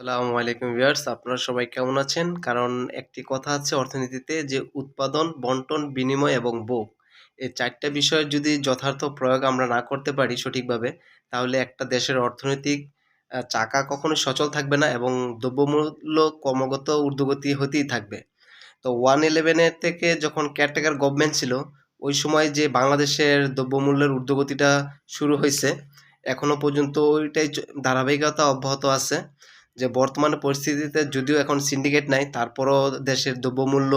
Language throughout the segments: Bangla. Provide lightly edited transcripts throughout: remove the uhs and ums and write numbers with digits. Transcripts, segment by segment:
আসসালামু আলাইকুম ভিউয়ার্স, আপনারা সবাই কেমন আছেন? কারণ একটি কথা আছে অর্থনীতিতে যে উৎপাদন, বন্টন, বিনিময় এবং ভোগ। এই ৪ টা বিষয়ের যদি যথার্থ প্রয়োগ আমরা না করতে পারি সঠিকভাবে, তাহলে একটা দেশের অর্থনৈতিক চাকা কখনোই সচল থাকবে না এবং দ্রব্যমূল্য ক্রমাগত ঊর্ধ্বগতি হতেই থাকবে। তো 111 এর থেকে যখন কেয়ারটেকার গভর্নমেন্ট ছিল, ওই সময় যে বাংলাদেশের দ্রব্যমূল্যের ঊর্ধ্বগতিটা শুরু হইছে, এখনো পর্যন্ত ওইটাই ধারাবাহিকতা অব্যাহত আছে। যে বর্তমানে পরিস্থিতিতে যদিও এখন সিন্ডিকেট নাই, তারপরও দেশের দ্রব্যমূল্য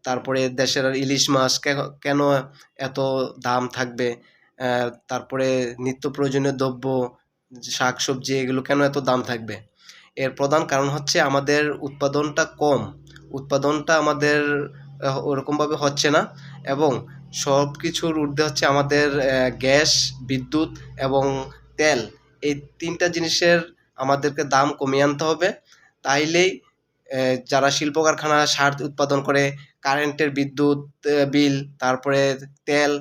তারপরে দেশের ইলিশ মাছ কেন এত দাম থাকবে? তারপরে নিত্য প্রয়োজনীয় দ্রব্য, শাকসবজি এগুলো কেন এত দাম থাকবে? এর প্রধান কারণ হচ্ছে আমাদের উৎপাদনটা কম। উৎপাদনটা আমাদের ওরকমভাবে হচ্ছে না এবং সব কিছুর ঊর্ধ্বে হচ্ছে আমাদের গ্যাস, বিদ্যুৎ এবং তেল। এই ৩ টা জিনিসের আমাদেরকে দাম কমিয়ে আনতে হবে। তাইলেই যারা শিল্প কারখানা সার উৎপাদন করে, কারেন্টের বিদ্যুৎ বিল, তারপরে তেল,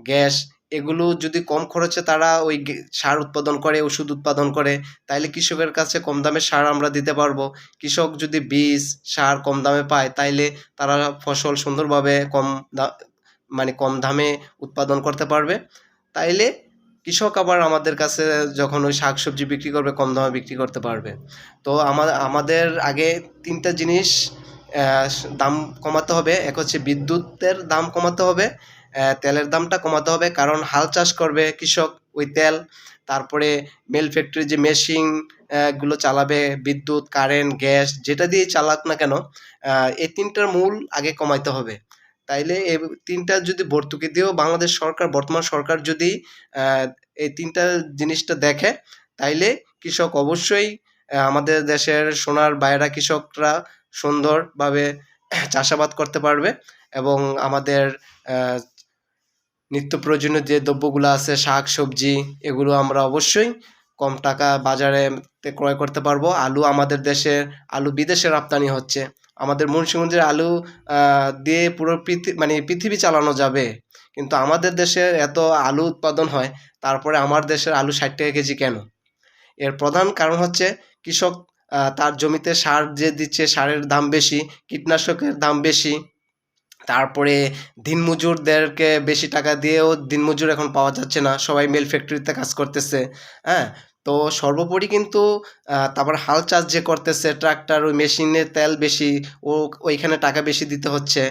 গ্যাস এগুলো যদি কম খরচে তারা ওই সার উৎপাদন করে, ওষুধ উৎপাদন করে, তাইলে কৃষকের কাছে কম দামে সার আমরা দিতে পারবো। কৃষক যদি বীজ, সার কম দামে পায়, তাইলে তারা ফসল সুন্দরভাবে কম দামে উৎপাদন করতে পারবে। তাইলে কৃষক আবার আমাদের কাছে যখন ওই শাকসবজি বিক্রি করবে, কম দামে বিক্রি করতে পারবে। তো আমাদের আগে ৩ টা জিনিস দাম কমাতে হবে। এক হচ্ছে বিদ্যুতের দাম কমাতে হবে, তেলের দামটা কমাতে হবে, কারণ হাল চাষ করবে কৃষক ওই তেল, তারপরে মিল ফ্যাক্টরি যে মেশিন গুলো চালাবে, বিদ্যুৎ, কারেন্ট, গ্যাস যেটা দিয়েই চালাক না কেন, এই ৩ টার মূল আগে কমাইতে হবে। তাইলে এই ৩ টা যদি ভর্তুকি দিয়েও বাংলাদেশ সরকার, বর্তমান সরকার যদি এই ৩ টা জিনিসটা দেখে, তাইলে কৃষক অবশ্যই আমাদের দেশের সোনার বায়রা কৃষকরা সুন্দরভাবে চাষাবাদ করতে পারবে এবং আমাদের নিত্য প্রয়োজনীয় যে দ্রব্যগুলো আছে, শাক সবজি, এগুলো আমরা অবশ্যই কম টাকা বাজারে ক্রয় করতে পারবো। আলু, আমাদের দেশের আলু বিদেশে রপ্তানি হচ্ছে। আমাদের মুন্সিগঞ্জের আলু দিয়ে পুরো পৃথিবী চালানো যাবে। কিন্তু আমাদের দেশে এত আলু উৎপাদন হয়, তারপরে আমার দেশের আলু ৬০ টাকা কেজি কেন? এর প্রধান কারণ হচ্ছে কৃষক তার জমিতে সার যে দিচ্ছে, সারের দাম বেশি, কীটনাশকের দাম বেশি, তারপরে দিনমজুরদেরকে বেশি টাকা দিয়েও দিনমজুর এখন পাওয়া যাচ্ছে না, সবাই মিল ফ্যাক্টরিতে কাজ করতেছে। হ্যাঁ, তো সর্বোপরি কিন্তু তারপর হাল চাষ যে করতেছে, ট্রাক্টর, ওই মেশিনের তেল বেশি, ওইখানে টাকা বেশি দিতে হচ্ছে।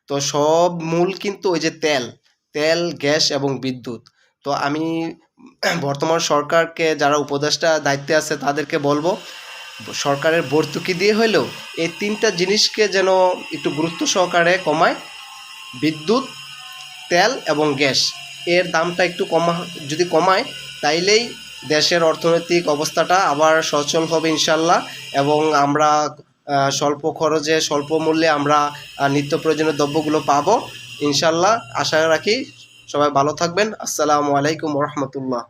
তো সব মূল কিন্তু ওই যে তেল, গ্যাস এবং বিদ্যুৎ। তো আমি বর্তমান সরকারকে, যারা উপদেষ্টা দায়িত্বে আছে, তাদেরকে বলবো সরকারের ভর্তুকি দিয়ে হইলেও এই ৩ টা জিনিসকে যেন একটু গুরুত্ব সহকারে কমায়। বিদ্যুৎ, তেল এবং গ্যাস এর দামটা একটু যদি কমায়, তাইলেই দেশের অর্থনৈতিক অবস্থাটা আবার সচল হবে ইনশাল্লাহ, এবং আমরা স্বল্প খরচে, স্বল্প মূল্যে আমরা নিত্য প্রয়োজনীয় দ্রব্যগুলো পাবো ইনশাল্লাহ। আশা রাখি সবাই ভালো থাকবেন। আসসালামু আলাইকুম ওয়া রাহমাতুল্লাহ।